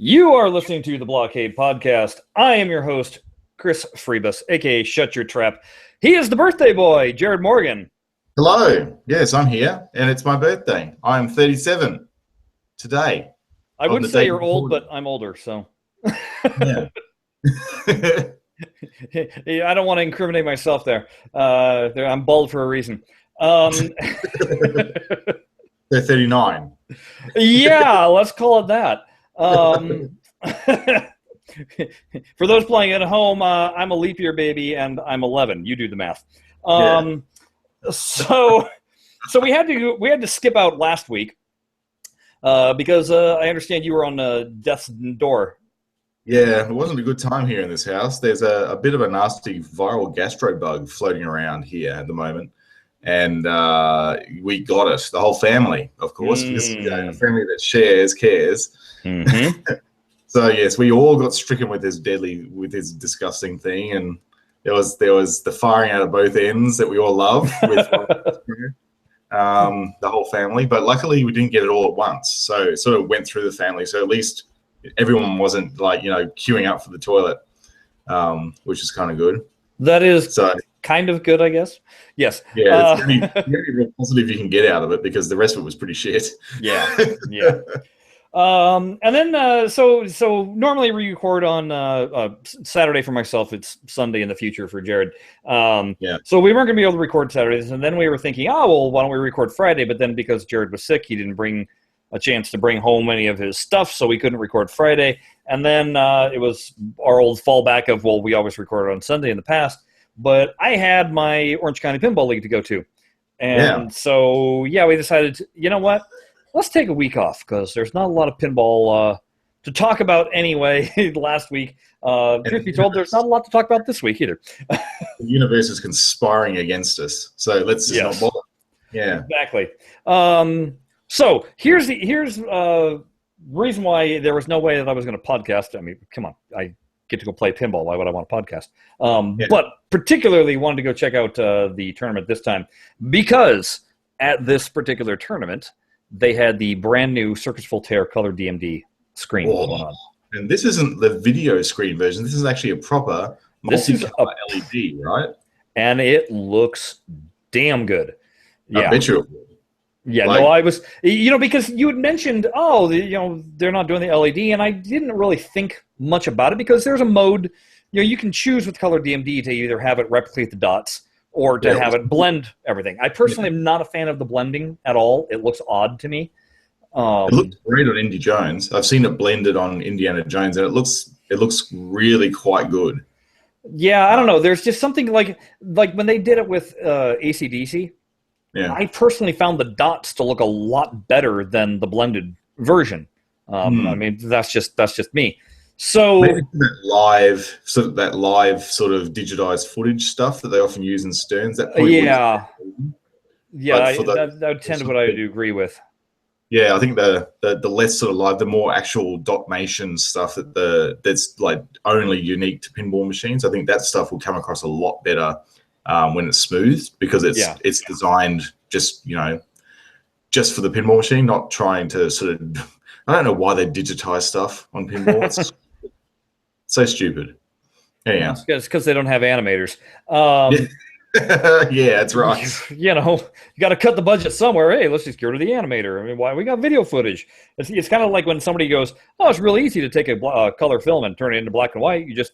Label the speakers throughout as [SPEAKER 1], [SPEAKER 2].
[SPEAKER 1] You are listening to the BlahCade podcast. I am your host, Chris Freebus, a.k.a. Shut Your Trap. He is the birthday boy, Jared Morgan.
[SPEAKER 2] Hello. Yes, I'm here, and it's my birthday. I'm 37 today.
[SPEAKER 1] I would say you're old, but I'm older, so.
[SPEAKER 2] Yeah.
[SPEAKER 1] I don't want to incriminate myself there. I'm bald for a reason.
[SPEAKER 2] They're 39.
[SPEAKER 1] Yeah, let's call it that. For those playing at home, I'm a leap year baby, and I'm 11. You do the math. So we had to skip out last week because I understand you were on death's door.
[SPEAKER 2] Yeah, it wasn't a good time here in this house. There's a bit of a nasty viral gastro bug floating around here at the moment. And we got it, the whole family, of course. Because, a family that shares, cares.
[SPEAKER 1] Mm-hmm.
[SPEAKER 2] So, yes, we all got stricken with this disgusting thing. And there was the firing out of both ends that we all love with the whole family. But luckily, we didn't get it all at once. So it sort of went through the family. So at least everyone wasn't queuing up for the toilet, which is kind of good.
[SPEAKER 1] That is kind of good, I guess. Yes.
[SPEAKER 2] Yeah, it's very real positive you can get out of it because the rest of it was pretty shit.
[SPEAKER 1] Yeah. And then so normally we record on Saturday for myself. It's Sunday in the future for Jared. So we weren't going to be able to record Saturdays, and then we were thinking, why don't we record Friday? But then because Jared was sick, he didn't bring a chance to bring home any of his stuff, so we couldn't record Friday. And then it was our old fallback of, we always recorded on Sunday in the past. But I had my Orange County Pinball League to go to. And so, we decided, you know what? Let's take a week off because there's not a lot of pinball to talk about anyway last week. Truth be told, there's not a lot to talk about this week either.
[SPEAKER 2] The universe is conspiring against us. So let's just not bother. Yeah.
[SPEAKER 1] Exactly. So here's the reason why there was no way that I was going to podcast. I mean, come on, I get to go play pinball. Why would I want to podcast? But particularly wanted to go check out the tournament this time because at this particular tournament, they had the brand new Circus Voltaire Color DMD screen going on.
[SPEAKER 2] And this isn't the video screen version. This is actually a proper multi-color LED, right?
[SPEAKER 1] And it looks damn good.
[SPEAKER 2] I bet you.
[SPEAKER 1] Yeah, I was, because you had mentioned, they're not doing the LED, and I didn't really think much about it because there's a mode, you can choose with Color DMD to either have it replicate the dots or to have it blend everything. I personally am not a fan of the blending at all. It looks odd to me.
[SPEAKER 2] It looks great on Indy Jones. I've seen it blended on Indiana Jones, and it looks really quite good.
[SPEAKER 1] Yeah, I don't know. There's just something like when they did it with AC/DC.
[SPEAKER 2] Yeah.
[SPEAKER 1] I personally found the dots to look a lot better than the blended version. I mean, that's just me. So
[SPEAKER 2] maybe that live sort of digitized footage stuff that they often use in Sterns. That
[SPEAKER 1] that would tend to what I do agree with.
[SPEAKER 2] Yeah, I think the less sort of live, the more actual dotmation stuff that's like only unique to pinball machines. I think that stuff will come across a lot better when it's smooth because it's designed just for the pinball machine, not trying to sort of. I don't know why they digitize stuff on pinball. It's so stupid. Yeah,
[SPEAKER 1] it's because they don't have animators.
[SPEAKER 2] Yeah, that's right.
[SPEAKER 1] You got to cut the budget somewhere. Hey, let's just go to the animator. I mean, why we got video footage? It's kind of like when somebody goes, it's really easy to take a color film and turn it into black and white. You just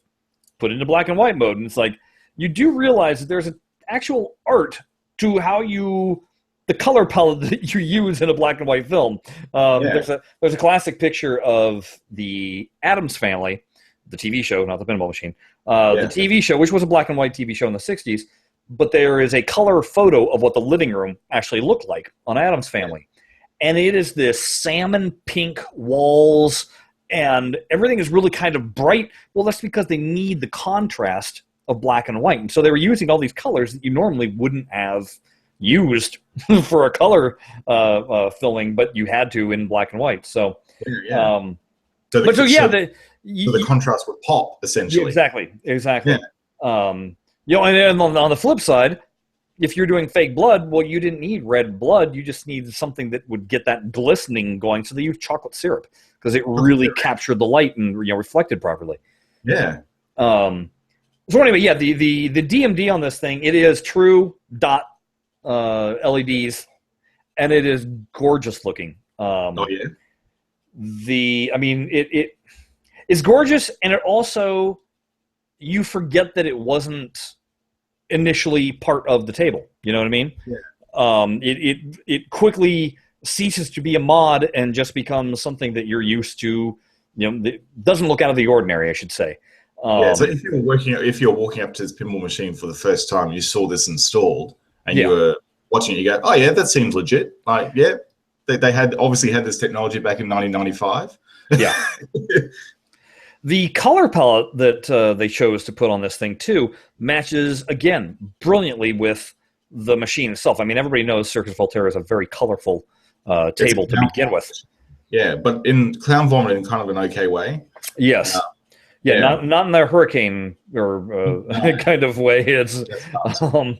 [SPEAKER 1] put it into black and white mode, and it's like you do realize that there's an actual art to how the color palette that you use in a black and white film. There's a classic picture of the Addams Family, the TV show, not the pinball machine. The TV show, which was a black and white TV show in the 60s, but there is a color photo of what the living room actually looked like on Addams Family. And it is this salmon pink walls, and everything is really kind of bright. Well, that's because they need the contrast of black and white. And so they were using all these colors that you normally wouldn't have used for a color filming, but you had to in black and white. So,
[SPEAKER 2] the contrast would pop essentially.
[SPEAKER 1] Exactly. Yeah. And then on the flip side, if you're doing fake blood, well, you didn't need red blood. You just needed something that would get that glistening going. So they used chocolate syrup because it really captured the light and reflected properly.
[SPEAKER 2] Yeah.
[SPEAKER 1] So anyway, yeah, the DMD on this thing, it is true dot LEDs, and it is gorgeous looking.
[SPEAKER 2] Oh yeah.
[SPEAKER 1] It is gorgeous, and it also, you forget that it wasn't initially part of the table. You know what I mean?
[SPEAKER 2] Yeah.
[SPEAKER 1] It quickly ceases to be a mod and just becomes something that you're used to. That doesn't look out of the ordinary, I should say.
[SPEAKER 2] So if you're walking up to this pinball machine for the first time, you saw this installed, and you were watching it, you go, "Oh yeah, that seems legit." Like, yeah, they had obviously had this technology back in 1995.
[SPEAKER 1] Yeah. The color palette that they chose to put on this thing too matches again brilliantly with the machine itself. I mean, everybody knows Circus Voltaire is a very colorful table to begin with.
[SPEAKER 2] Yeah, but in Clown Vomit in kind of an okay way.
[SPEAKER 1] Yes. Not in the hurricane or kind of way. It's, and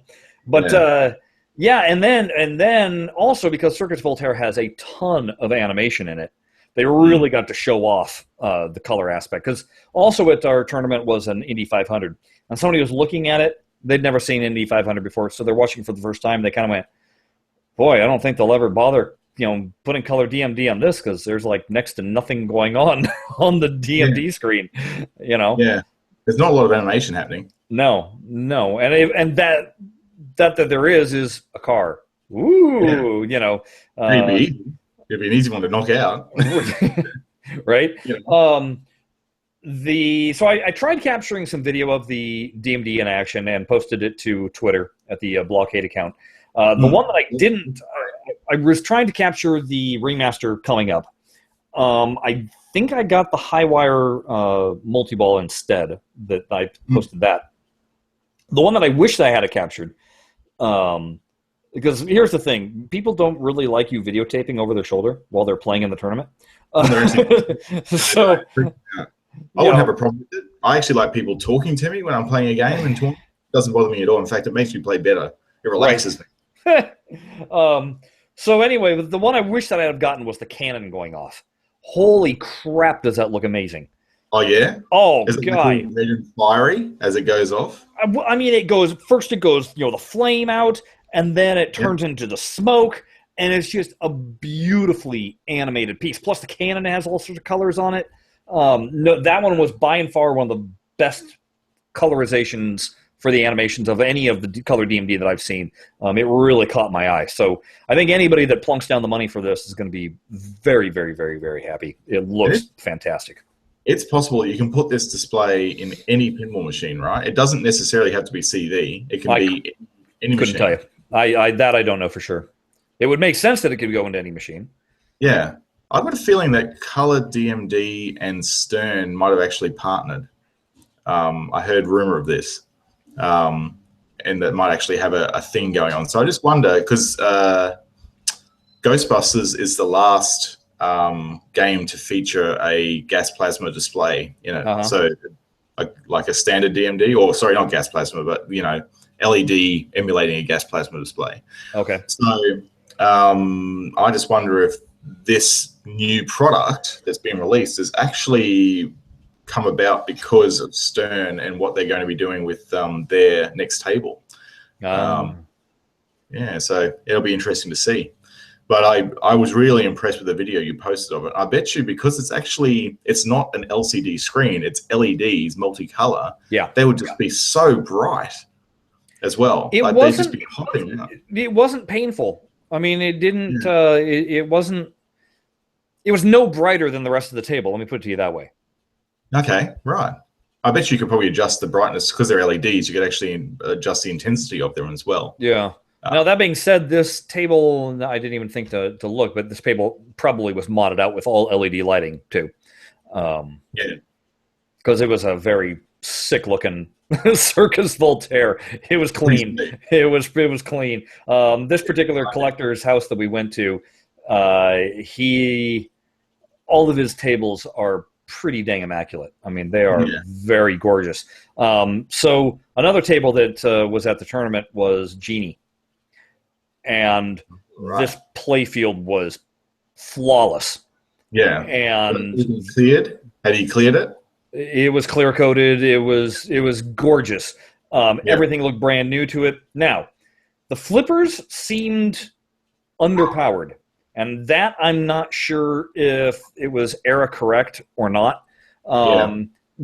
[SPEAKER 1] then also because Circus Voltaire has a ton of animation in it, they really got to show off the color aspect. Because also at our tournament was an Indy 500, and somebody was looking at it. They'd never seen Indy 500 before, so they're watching for the first time. They kind of went, "Boy, I don't think they'll ever bother." Putting color DMD on this because there's like next to nothing going on the DMD screen,
[SPEAKER 2] Yeah, there's not a lot of animation happening.
[SPEAKER 1] No, and that there is a car. Ooh,
[SPEAKER 2] maybe it'd be an easy one to knock out,
[SPEAKER 1] right?
[SPEAKER 2] Yeah.
[SPEAKER 1] So I tried capturing some video of the DMD in action and posted it to Twitter at the BlahCade account. The one that I didn't. I was trying to capture the remaster coming up. I think I got the Highwire multi-ball instead. That I posted that. The one that I wish that I had it captured, because here's the thing: people don't really like you videotaping over their shoulder while they're playing in the tournament. So
[SPEAKER 2] I wouldn't have a problem with it. I actually like people talking to me when I'm playing a game, and it doesn't bother me at all. In fact, it makes me play better. It relaxes me.
[SPEAKER 1] So anyway, the one I wish that I had gotten was the cannon going off. Holy crap, does that look amazing.
[SPEAKER 2] Oh, yeah?
[SPEAKER 1] Oh,
[SPEAKER 2] is it
[SPEAKER 1] God.
[SPEAKER 2] Fiery as it goes off?
[SPEAKER 1] I mean, it goes the flame out, and then it turns into the smoke, and it's just a beautifully animated piece. Plus, the cannon has all sorts of colors on it. No, that one was by and far one of the best colorizations for the animations of any of the color DMD that I've seen. It really caught my eye. So I think anybody that plunks down the money for this is going to be very, very, very, very happy. It looks fantastic.
[SPEAKER 2] It's possible that you can put this display in any pinball machine, right? It doesn't necessarily have to be CD. It can be any machine.
[SPEAKER 1] Couldn't tell you. I don't know for sure. It would make sense that it could go into any machine.
[SPEAKER 2] Yeah. I've got a feeling that Color DMD and Stern might have actually partnered. I heard rumor of this. And that might actually have a thing going on. So I just wonder, because Ghostbusters is the last game to feature a gas plasma display in it. So like a standard DMD, or sorry, not gas plasma, but LED emulating a gas plasma display.
[SPEAKER 1] Okay.
[SPEAKER 2] So I just wonder if this new product that's been released is actually come about because of Stern and what they're going to be doing with their next table. So it'll be interesting to see. But I was really impressed with the video you posted of it. I bet you, because it's not an LCD screen, it's LEDs, multicolor.
[SPEAKER 1] Yeah,
[SPEAKER 2] they would just be so bright as well.
[SPEAKER 1] It
[SPEAKER 2] they'd just be popping up.
[SPEAKER 1] It wasn't painful. I mean, it didn't. It wasn't. It was no brighter than the rest of the table. Let me put it to you that way.
[SPEAKER 2] Okay, right. I bet you could probably adjust the brightness because they're LEDs. You could actually adjust the intensity of them as well.
[SPEAKER 1] Yeah. Now, that being said, this table, I didn't even think to look, but this table probably was modded out with all LED lighting too. Because it was a very sick-looking Circus Voltaire. It was clean. It was clean. This particular collector's house that we went to, all of his tables are pretty dang immaculate. I mean, they are very gorgeous. So another table that was at the tournament was Genie. and
[SPEAKER 2] Right.
[SPEAKER 1] this playfield was flawless.
[SPEAKER 2] Yeah.
[SPEAKER 1] And
[SPEAKER 2] cleared? Had he cleared it?
[SPEAKER 1] it was clear coated. It was gorgeous. Everything looked brand new to it. Now, the flippers seemed underpowered, and that I'm not sure if it was era correct or not.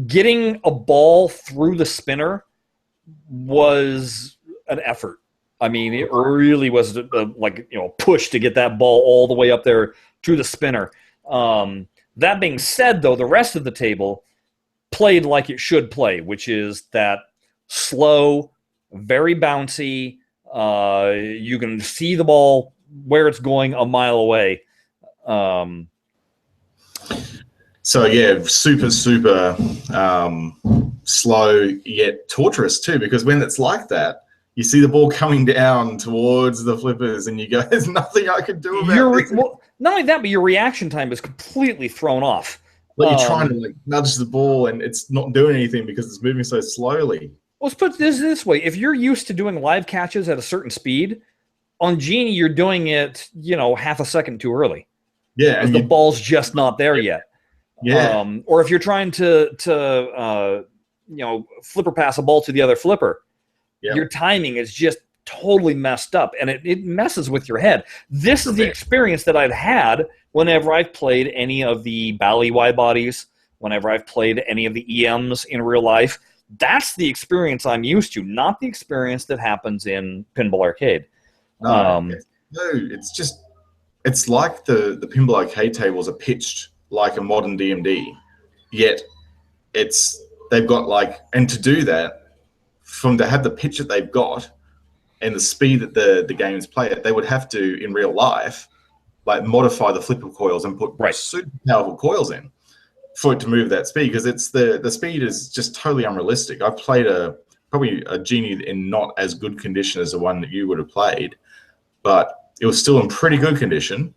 [SPEAKER 1] Getting a ball through the spinner was an effort. I mean, it really was like, push to get that ball all the way up there to the spinner. That being said, though, the rest of the table played like it should play, which is that slow, very bouncy. You can see the ball where it's going a mile away.
[SPEAKER 2] So yeah, super slow yet torturous too, because when it's like that, you see the ball coming down towards the flippers, and you go, "There's nothing I can do about this."
[SPEAKER 1] Well, not only that, but your reaction time is completely thrown off.
[SPEAKER 2] Like you're trying to like nudge the ball, and it's not doing anything because it's moving so slowly.
[SPEAKER 1] Let's put this way: if you're used to doing live catches at a certain speed, on Genie you're doing it, half a second too early.
[SPEAKER 2] Yeah,
[SPEAKER 1] and the ball's just not there yet.
[SPEAKER 2] Yeah.
[SPEAKER 1] Or if you're trying to flipper pass a ball to the other flipper, your timing is just totally messed up, and it messes with your head. This is the experience that I've had whenever I've played any of the Bally wide bodies, whenever I've played any of the EMs in real life. That's the experience I'm used to, not the experience that happens in Pinball Arcade.
[SPEAKER 2] No, it's like the Pinball Arcade tables are pitched like a modern DMD, yet they've got and to do that, to have the pitch that they've got and the speed that the games play at, they would have to, in real life, modify the flipper coils and put super powerful coils in for it to move that speed, because it's the speed is just totally unrealistic. I've played probably a Genie in not as good condition as the one that you would have played, but it was still in pretty good condition,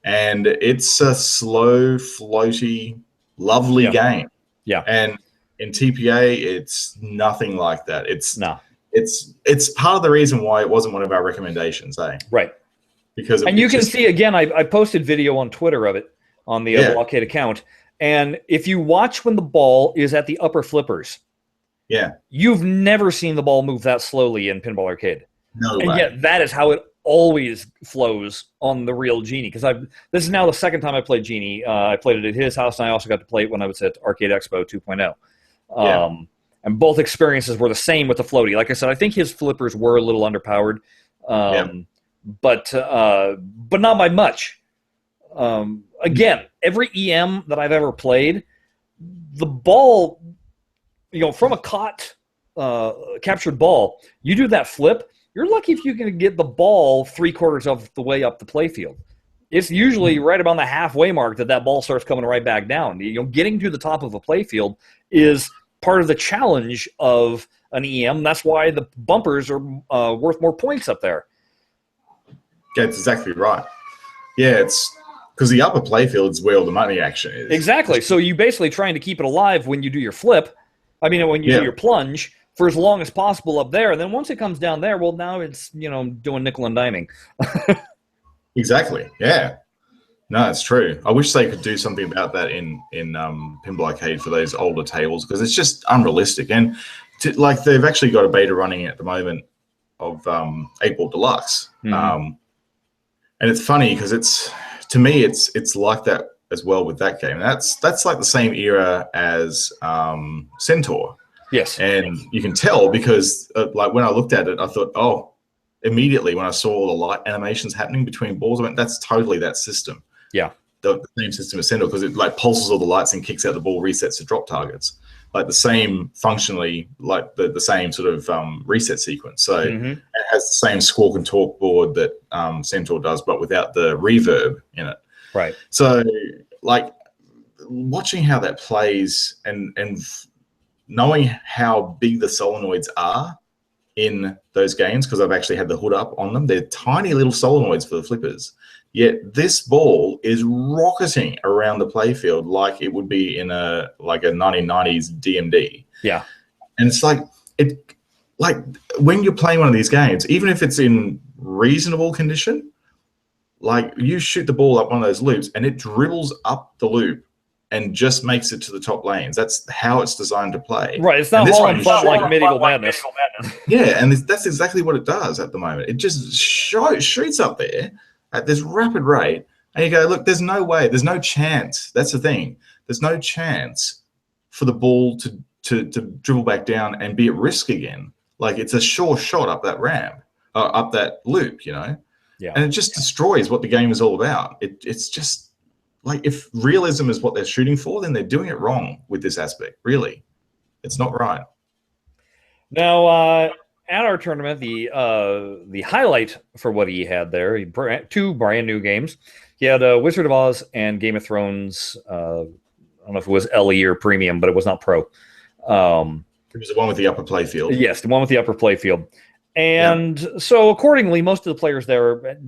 [SPEAKER 2] and it's a slow, floaty, lovely game. Yeah. And in TPA, it's nothing like that. It's part of the reason why it wasn't one of our recommendations, eh?
[SPEAKER 1] Right.
[SPEAKER 2] Because
[SPEAKER 1] you can see again, I posted video on Twitter of it on the BlahCade account, and if you watch when the ball is at the upper flippers, you've never seen the ball move that slowly in Pinball Arcade.
[SPEAKER 2] No way.
[SPEAKER 1] And yet that is how it always flows on the real Genie, because this is now the second time I played Genie. I played it at his house, and I also got to play it when I was at Arcade Expo 2.0. And both experiences were the same with the floaty. Like I said, I think his flippers were a little underpowered, but not by much. Again, every EM that I've ever played, the ball, from a caught captured ball, you do that flip, you're lucky if you can get the ball 3/4 of the way up the playfield. It's usually right about the halfway mark that ball starts coming right back down. Getting to the top of a playfield is part of the challenge of an EM. That's why the bumpers are worth more points up there.
[SPEAKER 2] Yeah, that's exactly right. Yeah, it's because the upper playfield is where all the money action is.
[SPEAKER 1] Exactly. So you basically trying to keep it alive when you do your flip. I mean, when you do your plunge for as long as possible up there. And then once it comes down there, well, now it's, doing nickel and diming.
[SPEAKER 2] Exactly. Yeah. No, it's true. I wish they could do something about that in Pinball Arcade for those older tables, because it's just unrealistic. And they've actually got a beta running at the moment of 8-Ball Deluxe. And it's funny because to me it's like that as well with that game. That's like the same era as Centaur.
[SPEAKER 1] Yes.
[SPEAKER 2] And you can tell because when I looked at it, I thought, immediately when I saw all the light animations happening between balls, I went, that's totally that system.
[SPEAKER 1] Yeah.
[SPEAKER 2] The same system as Centaur, because it pulses all the lights and kicks out the ball, resets the drop targets. The same functionally, the same sort of reset sequence. So it has the same squawk and talk board that Centaur does, but without the reverb in it.
[SPEAKER 1] Right.
[SPEAKER 2] So watching how that plays and knowing how big the solenoids are in those games, because I've actually had the hood up on them. They're tiny little solenoids for the flippers. Yet this ball is rocketing around the playfield like it would be in a 1990s DMD.
[SPEAKER 1] Yeah.
[SPEAKER 2] And it's when you're playing one of these games, even if it's in reasonable condition, like you shoot the ball up one of those loops and it dribbles up the loop and just makes it to the top lanes. That's how it's designed to play.
[SPEAKER 1] Right. It's not all fun like Medieval Madness.
[SPEAKER 2] Yeah, and that's exactly what it does at the moment. It just shoots up there at this rapid rate, and you go, look, there's no way, there's no chance. That's the thing. There's no chance for the ball to dribble back down and be at risk again. Like, it's a sure shot up that ramp, up that loop, you know?
[SPEAKER 1] Yeah.
[SPEAKER 2] And it just destroys what the game is all about. It's just, like, if realism is what they're shooting for, then they're doing it wrong with this aspect, really. It's not right.
[SPEAKER 1] Now, at our tournament, the highlight for what he had there, two brand new games. He had Wizard of Oz and Game of Thrones. I don't know if it was LE or Premium, but it was not Pro.
[SPEAKER 2] It was the one with the upper play field.
[SPEAKER 1] Yes, the one with the upper play field. And so accordingly, most of the players there,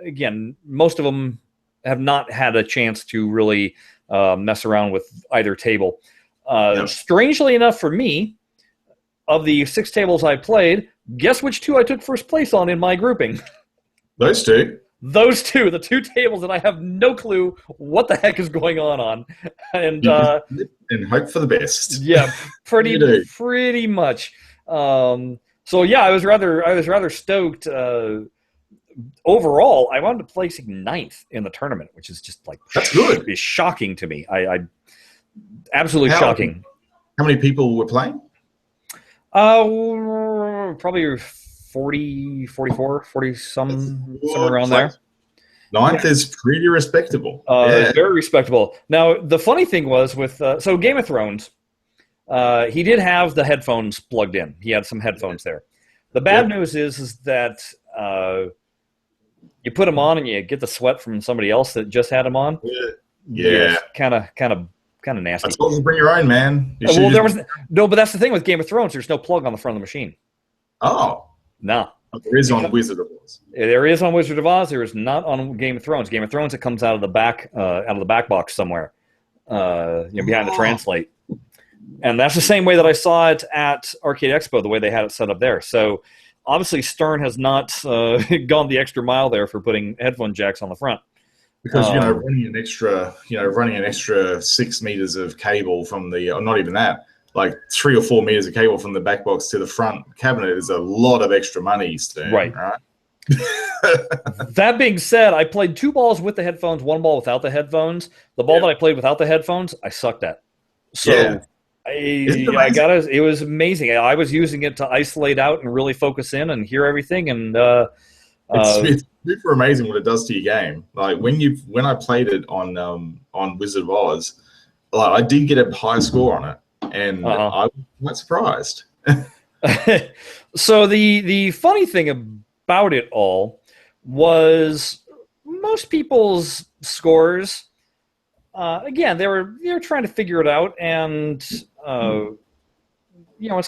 [SPEAKER 1] again, most of them have not had a chance to really mess around with either table. Strangely enough for me, of the 6 tables I played, guess which 2 I took first place on in my grouping?
[SPEAKER 2] Those two.
[SPEAKER 1] Those 2, the 2 tables that I have no clue what the heck is going on. And
[SPEAKER 2] hope for the best.
[SPEAKER 1] Yeah, pretty much. So yeah, I was rather stoked. Overall, I wound up placing 9th in the tournament, which is just like,
[SPEAKER 2] that's good.
[SPEAKER 1] Is shocking to me. I absolutely shocking.
[SPEAKER 2] How many people were playing?
[SPEAKER 1] Probably 40, 44, 40 somewhere around there.
[SPEAKER 2] 9th is pretty respectable.
[SPEAKER 1] Very respectable. Now, the funny thing was with so Game of Thrones, he did have the headphones plugged in. He had some headphones there. The bad news is that you put them on and you get the sweat from somebody else that just had them on.
[SPEAKER 2] Yeah.
[SPEAKER 1] Kind of nasty.
[SPEAKER 2] I told you to bring your own, man.
[SPEAKER 1] Well, there was no, but that's the thing with Game of Thrones. There's no plug on the front of the machine.
[SPEAKER 2] Oh.
[SPEAKER 1] No.
[SPEAKER 2] There is on Wizard of Oz.
[SPEAKER 1] There is on Wizard of Oz. There is not on Game of Thrones. Game of Thrones, it comes out of the back box somewhere, behind the translate. And that's the same way that I saw it at Arcade Expo, the way they had it set up there. So obviously Stern has not gone the extra mile there for putting headphone jacks on the front.
[SPEAKER 2] Because running an extra 6 meters of cable from the, or not even that, like 3 or 4 meters of cable from the back box to the front cabinet is a lot of extra money, Stern, right?
[SPEAKER 1] That being said, I played 2 balls with the headphones, 1 ball without the headphones. The ball that I played without the headphones, I sucked at. So it was amazing. I was using it to isolate out and really focus in and hear everything. And
[SPEAKER 2] it's super amazing what it does to your game. Like when I played it on Wizard of Oz, like I did get a high score on it, and I was quite surprised.
[SPEAKER 1] So the funny thing about it all was most people's scores. Again, they were trying to figure it out, and it's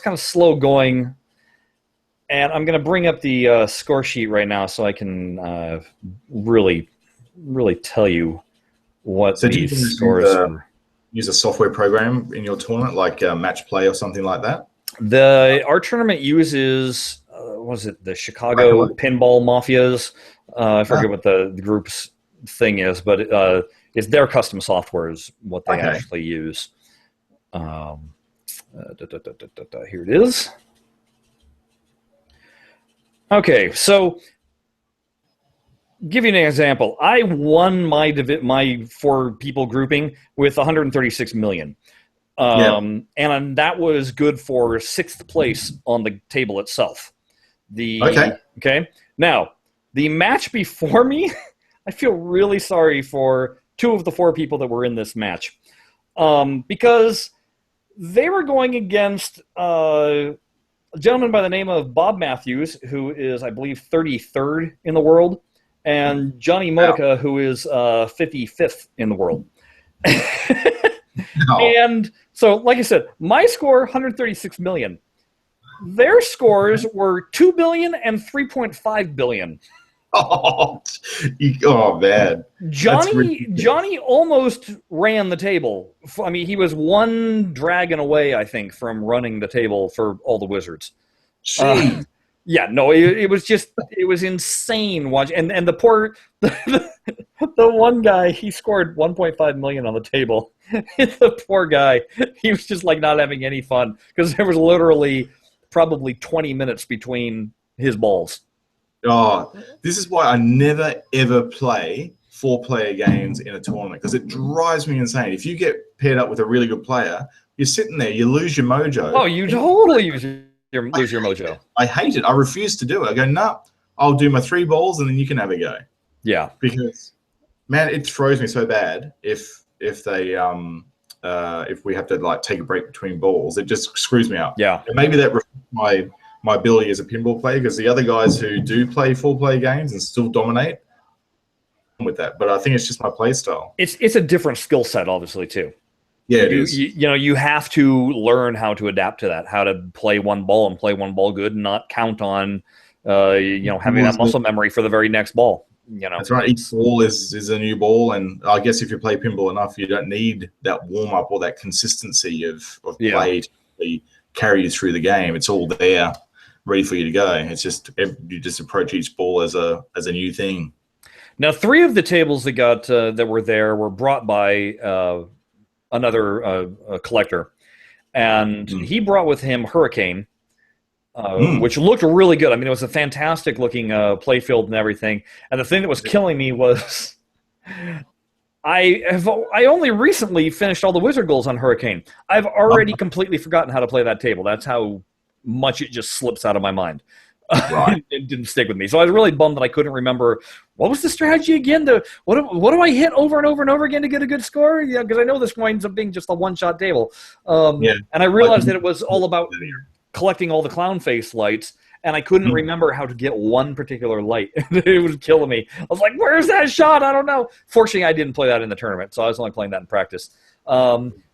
[SPEAKER 1] kind of slow going. And I'm going to bring up the score sheet right now so I can really tell you what these scores were.
[SPEAKER 2] Use a software program in your tournament, like Match Play or something like that?
[SPEAKER 1] Our tournament uses, was it the Chicago Pinball Mafias? I forget what the group's thing is, but it's their custom software is what they actually use. Here it is. Okay, so give you an example. I won my 4-people grouping with 136 million. And that was good for 6th place on the table itself. Okay. Now, the match before me, I feel really sorry for 2 of the 4 people that were in this match. Because they were going against a gentleman by the name of Bob Matthews, who is, I believe, 33rd in the world, and Johnny Modica, who is 55th in the world. And so, like I said, my score, 136 million. Their scores were 2 billion and 3.5 billion.
[SPEAKER 2] Oh man.
[SPEAKER 1] Johnny almost ran the table. I mean, he was 1 dragon away, I think, from running the table for all the wizards. Yeah, no, it was just, it was insane watch. And the poor, the one guy, he scored 1.5 million on the table. The poor guy, he was just like not having any fun because there was literally probably 20 minutes between his balls.
[SPEAKER 2] Oh, this is why I never ever play 4-player games in a tournament because it drives me insane. If you get paired up with a really good player, you're sitting there, you lose your mojo.
[SPEAKER 1] Oh, you totally lose your mojo.
[SPEAKER 2] I hate it. I refuse to do it. I go, no, I'll do my 3 balls and then you can have a go.
[SPEAKER 1] Yeah.
[SPEAKER 2] Because, man, it throws me so bad if they if we have to like take a break between balls. It just screws me up.
[SPEAKER 1] Yeah.
[SPEAKER 2] And maybe that reflects my ability as a pinball player because the other guys who do play 4-player games and still dominate with that. But I think it's just my play style.
[SPEAKER 1] It's a different skill set, obviously, too.
[SPEAKER 2] Yeah, it is.
[SPEAKER 1] You know, you have to learn how to adapt to that, how to play one ball and play one ball good and not count on, having that muscle memory for the very next ball. You know,
[SPEAKER 2] that's right. Each ball is a new ball, and I guess if you play pinball enough, you don't need that warm up or that consistency of play to really carry you through the game. It's all there, ready for you to go. It's just you just approach each ball as a new thing.
[SPEAKER 1] Now, 3 of the tables that were there were brought by another collector, and he brought with him Hurricane. Which looked really good. I mean, it was a fantastic looking play field and everything. And the thing that was killing me was I only recently finished all the wizard goals on Hurricane. I've already completely forgotten how to play that table. That's how much it just slips out of my mind.
[SPEAKER 2] Right.
[SPEAKER 1] It didn't stick with me. So I was really bummed that I couldn't remember what was the strategy again. What do I hit over and over and over again to get a good score? Yeah, because I know this winds up being just a one-shot table. And I realized that it was all about collecting all the clown face lights, and I couldn't remember how to get one particular light. It was killing me. I was like, where's that shot? I don't know. Fortunately, I didn't play that in the tournament, so I was only playing that in practice.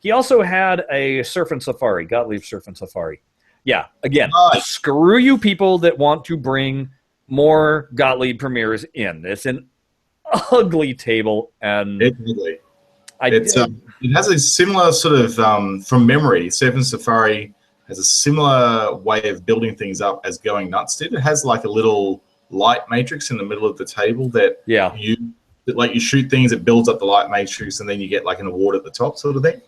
[SPEAKER 1] He also had a Surf and Safari, Gottlieb Surf and Safari. Yeah, again, screw you people that want to bring more Gottlieb premieres in. It's an ugly table, and
[SPEAKER 2] it has a similar sort of, from memory, Surf and Safari has a similar way of building things up as Going Nuts did. It has like a little light matrix in the middle of the table that you shoot things, it builds up the light matrix, and then you get like an award at the top sort of thing.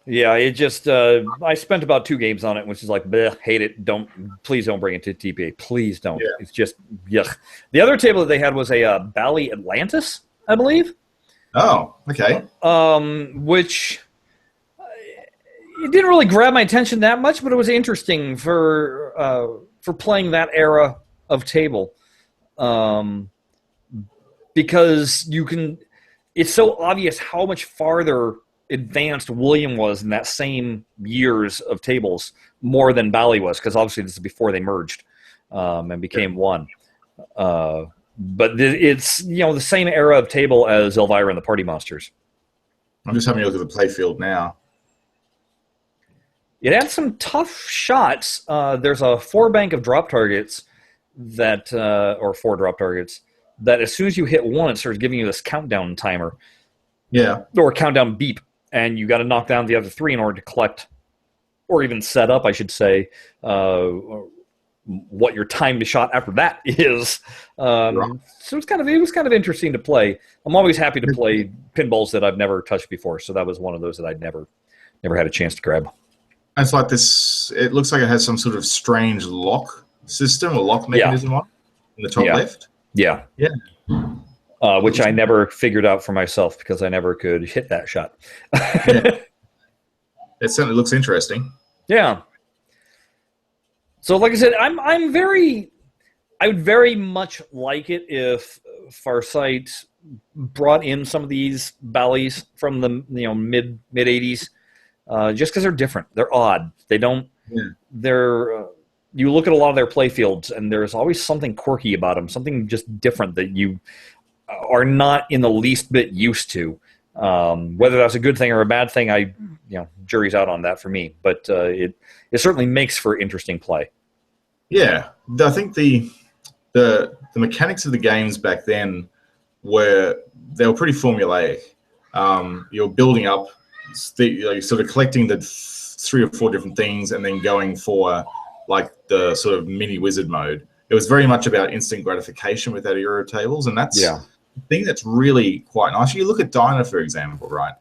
[SPEAKER 1] Yeah, it just I spent about 2 games on it, which is like, bleh, hate it. Please don't bring it to TPA. Please don't. Yeah. It's just yuck. The other table that they had was a Bally Atlantis, I believe.
[SPEAKER 2] Oh, okay.
[SPEAKER 1] Which it didn't really grab my attention that much, but it was interesting for playing that era of table, because it's so obvious how much farther advanced William was in that same years of tables more than Bally was, because obviously this is before they merged and became one. But it's the same era of table as Elvira and the Party Monsters.
[SPEAKER 2] I'm just having a look at the play field now.
[SPEAKER 1] It had some tough shots. There's a 4 bank of drop targets or 4 drop targets that as soon as you hit one, it starts giving you this countdown timer.
[SPEAKER 2] Yeah.
[SPEAKER 1] Or countdown beep. And you got to knock down the other 3 in order to collect, or even set up, I should say, what your timed shot after that is. So it was kind of interesting to play. I'm always happy to play pinballs that I've never touched before. So that was one of those that I'd never had a chance to grab.
[SPEAKER 2] It's like this. It looks like it has some sort of strange lock system or lock mechanism on in the top left.
[SPEAKER 1] Yeah.
[SPEAKER 2] Yeah.
[SPEAKER 1] Which I never figured out for myself because I never could hit that shot.
[SPEAKER 2] Yeah. It certainly looks interesting.
[SPEAKER 1] Yeah. So, like I said, I would very much like it if Farsight brought in some of these Bally's from the mid 80s. Just because they're different. They're odd. They don't... Yeah. They're... you look at a lot of their play fields, and there's always something quirky about them, something just different that you are not in the least bit used to. Whether that's a good thing or a bad thing, jury's out on that for me. But it certainly makes for interesting play.
[SPEAKER 2] Yeah. I think the mechanics of the games back then were pretty formulaic. You're building up... you're sort of collecting the 3 or 4 different things and then going for like the sort of mini wizard mode. It was very much about instant gratification with that era of tables, and that's the thing that's really quite nice. You look at Diner, for example, right?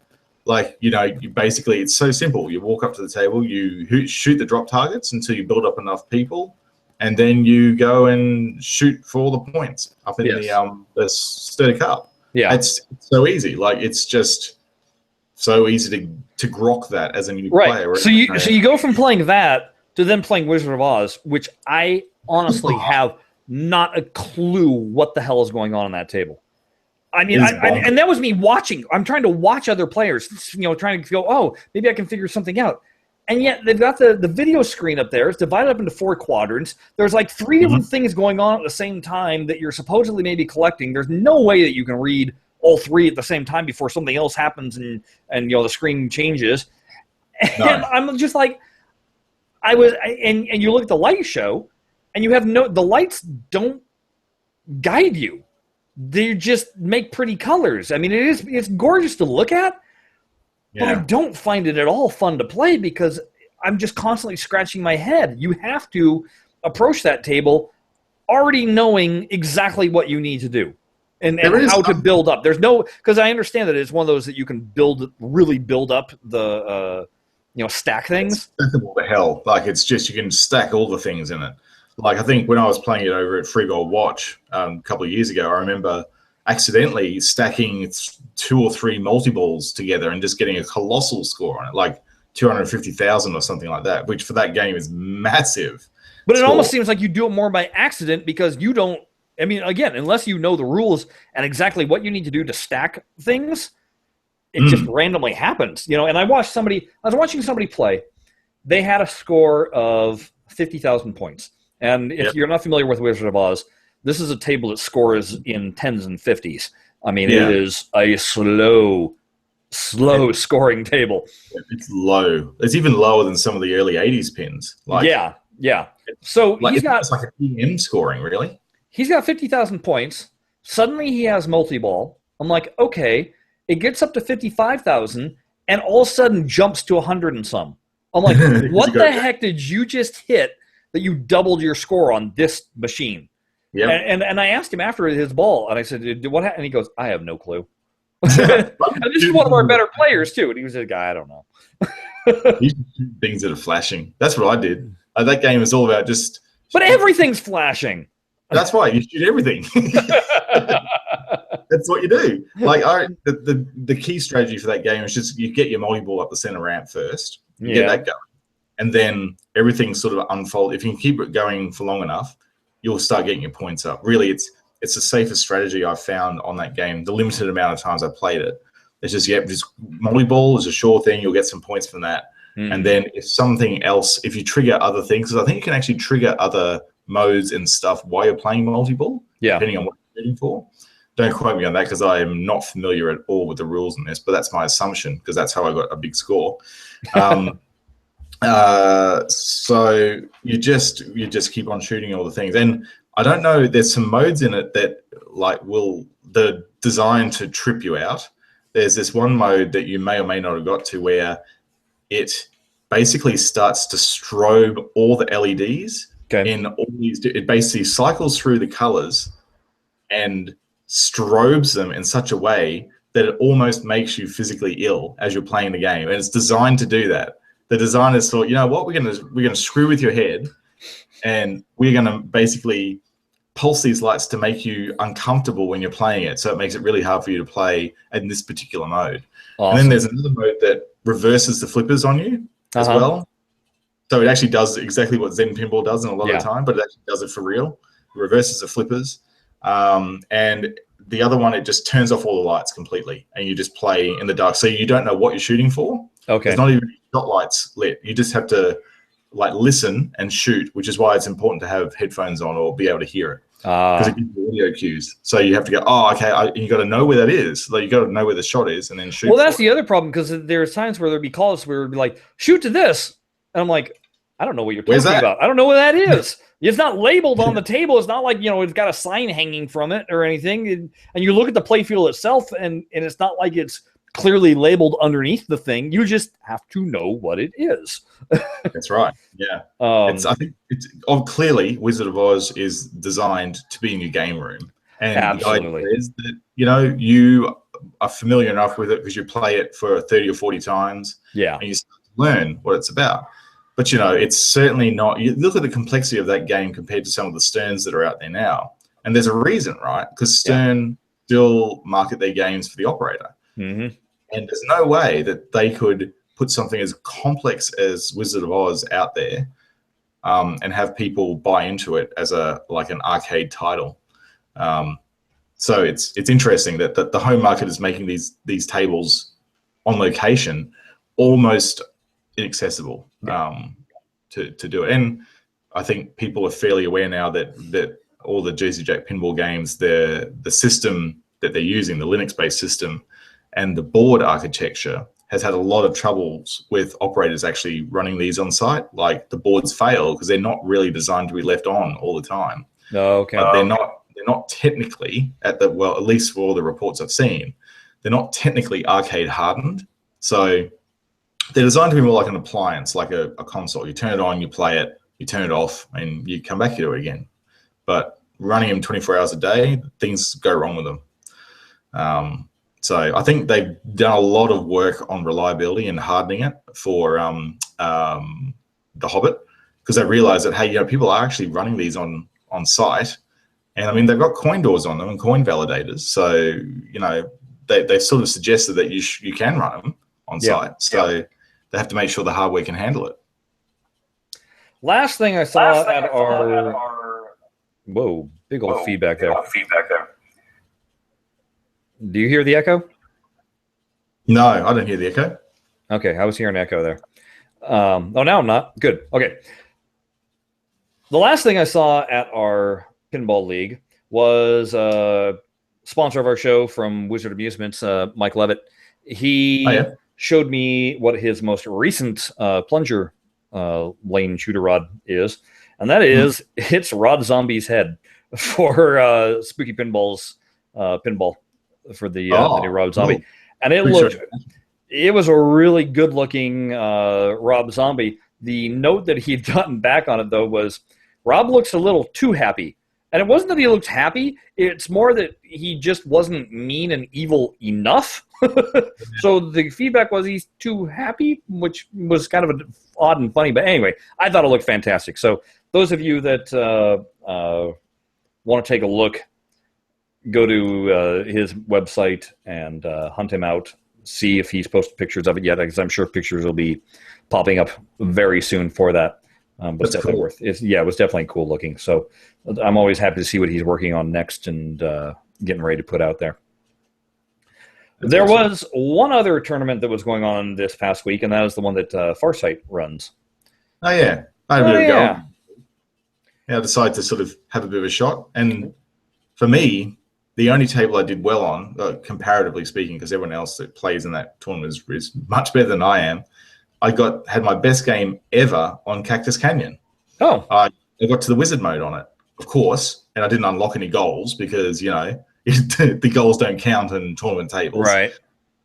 [SPEAKER 2] Like, you basically, it's so simple. You walk up to the table, you shoot the drop targets until you build up enough people, and then you go and shoot for all the points up in the sturdy cup. Yeah, it's so easy. Like, it's just so easy to grok that as a new player.
[SPEAKER 1] So you go from playing that to then playing Wizard of Oz, which I honestly have not a clue what the hell is going on that table. I mean, and that was me watching. I'm trying to watch other players, trying to go, oh, maybe I can figure something out. And yet they've got the video screen up there. It's divided up into 4 quadrants. There's like 3 different things going on at the same time that you're supposedly maybe collecting. There's no way that you can read all 3 at the same time before something else happens and the screen changes. And I'm just like, and you look at the light show, and you have the lights don't guide you. They just make pretty colors. I mean, it's gorgeous to look at, but I don't find it at all fun to play because I'm just constantly scratching my head. You have to approach that table already knowing exactly what you need to do and how to build up. Because I understand that it's one of those that you can really build up the stack things.
[SPEAKER 2] It's stackable to hell. Like, it's just, you can stack all the things in it. Like, I think when I was playing it over at Free Gold Watch a couple of years ago, I remember accidentally stacking 2 or 3 multi-balls together and just getting a colossal score on it, like 250,000 or something like that, which for that game is massive.
[SPEAKER 1] But it almost seems like you do it more by accident because you don't, I mean, again, unless you know the rules and exactly what you need to do to stack things, it just randomly happens. And I was watching somebody play. They had a score of 50,000 points. And if you're not familiar with Wizard of Oz, this is a table that scores in 10s and 50s. I mean, it is a slow scoring table.
[SPEAKER 2] It's low. It's even lower than some of the early 80s pins.
[SPEAKER 1] So
[SPEAKER 2] it's like a PM scoring, really.
[SPEAKER 1] He's got 50,000 points. Suddenly he has multi-ball. I'm like, okay. It gets up to 55,000 and all of a sudden jumps to 100 and some. I'm like, what the heck did you just hit that you doubled your score on this machine? Yeah. And I asked him after his ball, and I said, what happened? And he goes, I have no clue. And this is one of our better players, too. And he was a guy, I don't know.
[SPEAKER 2] You shoot things that are flashing. That's what I did. That game is all about just...
[SPEAKER 1] But everything's flashing.
[SPEAKER 2] That's why. You shoot everything. That's what you do. Like, the key strategy for that game is just you get your multi-ball up the center ramp first. You get that going. And then everything sort of unfold. If you can keep it going for long enough, you'll start getting your points up. Really, it's the safest strategy I've found on that game. The limited amount of times I played it, it's just just multi-ball is a sure thing. You'll get some points from that. And then if something else, if you trigger other things, because I think you can actually trigger other modes and stuff while you're playing multi-ball, depending on what you're shooting for. Don't quote me on that because I am not familiar at all with the rules in this, but that's my assumption because that's how I got a big score. So you just keep on shooting all the things. And I don't know, there's some modes in it that they're designed to trip you out. There's this one mode that you may or may not have got to where it basically starts to strobe all the LEDs in all these. It basically cycles through the colors and strobes them in such a way that it almost makes you physically ill as you're playing the game. And it's designed to do that. The designers thought, you know what, we're gonna screw with your head, and we're gonna basically pulse these lights to make you uncomfortable when you're playing it. So it makes it really hard for you to play in this particular mode. Awesome. And then there's another mode that reverses the flippers on you as well. So it actually does exactly what Zen Pinball does in a lot of the time, but it actually does it for real. It reverses the flippers. And the other one, it just turns off all the lights completely, and you just play in the dark. So you don't know what you're shooting for. Okay. There's not even shot lights lit. You just have to listen and shoot, which is why it's important to have headphones on or be able to hear it. Because it gives you audio cues. So you have to go, you got to know where that is. Like, you got to know where the shot is and then shoot.
[SPEAKER 1] Well, that's the other problem, because there's times where there'd be calls where it'd be like, shoot to this. And I'm like, I don't know what you're talking about. I don't know what that is. It's not labeled on the table. It's not like, it's got a sign hanging from it or anything. And you look at the playfield itself, and it's not like it's clearly labeled underneath the thing. You just have to know what it is.
[SPEAKER 2] That's right. Yeah. I think it's clearly Wizard of Oz is designed to be in your game room. And
[SPEAKER 1] absolutely.
[SPEAKER 2] the idea is that, you are familiar enough with it because you play it for 30 or 40 times.
[SPEAKER 1] Yeah.
[SPEAKER 2] And you start to learn what it's about. But, it's certainly not. You look at the complexity of that game compared to some of the Sterns that are out there now. And there's a reason, right? Because Stern still market their games for the operator.
[SPEAKER 1] Mm-hmm.
[SPEAKER 2] And there's no way that they could put something as complex as Wizard of Oz out there and have people buy into it as an arcade title. So it's interesting that the home market is making these tables on location almost inaccessible to do it. And I think people are fairly aware now that all the Jersey Jack pinball games, the system that they're using, the Linux-based system, and the board architecture has had a lot of troubles with operators actually running these on site. Like the boards fail because they're not really designed to be left on all the time.
[SPEAKER 1] Oh, okay.
[SPEAKER 2] But they're not technically at least for all the reports I've seen, they're not technically arcade hardened. So they're designed to be more like an appliance, like a console. You turn it on, you play it, you turn it off, and you come back, you do it again. But running them 24 hours a day, things go wrong with them. So I think they've done a lot of work on reliability and hardening it for The Hobbit, because they realize that, hey, people are actually running these on site. And I mean, they've got coin doors on them and coin validators. So, they've sort of suggested that you can run them on site. So they have to make sure the hardware can handle it.
[SPEAKER 1] Last thing I saw at our... Whoa, big old feedback there. Do you hear the echo?
[SPEAKER 2] No, I don't hear the echo.
[SPEAKER 1] Okay, I was hearing echo there. Oh, now I'm not. Good. Okay. The last thing I saw at our Pinball League was a sponsor of our show from Wizard Amusements, Mike Levitt. He showed me what his most recent plunger lane shooter rod is, and that is it's Rod Zombie's head for Spooky Pinball's pinball for the new Rob Zombie. And it was a really good looking Rob Zombie. The note that he'd gotten back on it, though, was Rob looks a little too happy. And it wasn't that he looked happy. It's more that he just wasn't mean and evil enough. So the feedback was he's too happy, which was kind of odd and funny. But anyway, I thought it looked fantastic. So those of you that want to take a look, go to his website and hunt him out, see if he's posted pictures of it yet, because I'm sure pictures will be popping up very soon for that. But it's definitely cool. It was definitely cool looking. So I'm always happy to see what he's working on next and getting ready to put out there. There was one other tournament that was going on this past week, and that was the one that Farsight runs.
[SPEAKER 2] Oh, yeah. I had a bit of a go. Yeah, I decided to sort of have a bit of a shot. And for me, the only table I did well on, comparatively speaking, because everyone else that plays in that tournament is much better than I am, I had my best game ever on Cactus Canyon.
[SPEAKER 1] Oh.
[SPEAKER 2] I got to the wizard mode on it, of course, and I didn't unlock any goals because, the goals don't count in tournament tables.
[SPEAKER 1] Right.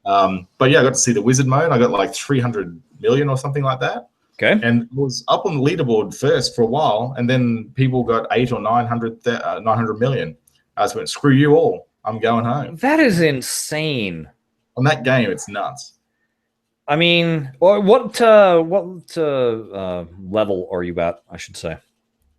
[SPEAKER 2] But yeah, I got to see the wizard mode. I got like 300 million or something like that.
[SPEAKER 1] Okay.
[SPEAKER 2] And was up on the leaderboard first for a while, and then people got 800 or 900 million. I just went, screw you all. I'm going home.
[SPEAKER 1] That is insane.
[SPEAKER 2] On that game, it's nuts.
[SPEAKER 1] I mean, what level are you at, I should say?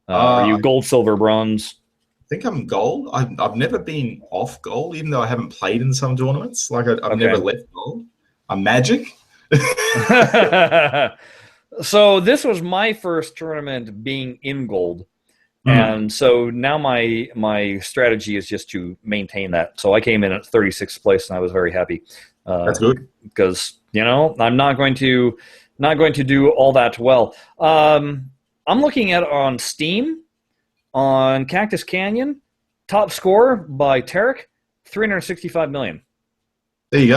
[SPEAKER 1] Are you gold, silver, bronze?
[SPEAKER 2] I think I'm gold. I've never been off gold, even though I haven't played in some tournaments. Like I've never left gold. I'm magic.
[SPEAKER 1] So this was my first tournament being in gold. And so now my strategy is just to maintain that. So I came in at 36th place, and I was very happy.
[SPEAKER 2] That's good,
[SPEAKER 1] because I'm not going to do all that well. I'm looking at on Steam, on Cactus Canyon, top score by Tarek, 365 million.
[SPEAKER 2] There you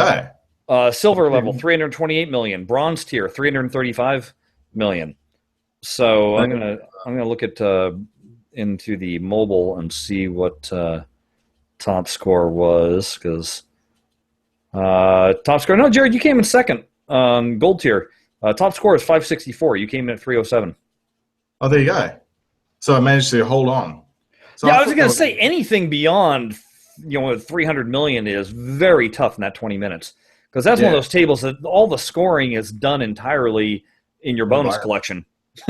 [SPEAKER 2] go.
[SPEAKER 1] Silver level, 328 million. Bronze tier, 335 million. So I'm gonna look at into the mobile and see what top score was, because Top score. No, Jared, you came in second. Gold tier. Top score is 564. You came in at 307.
[SPEAKER 2] Oh, there you go. So I managed to hold on. So
[SPEAKER 1] Yeah, I was
[SPEAKER 2] thought
[SPEAKER 1] going
[SPEAKER 2] that
[SPEAKER 1] to say anything beyond 300 million is very tough in that 20 minutes because that's one of those tables that all the scoring is done entirely in your bonus collection.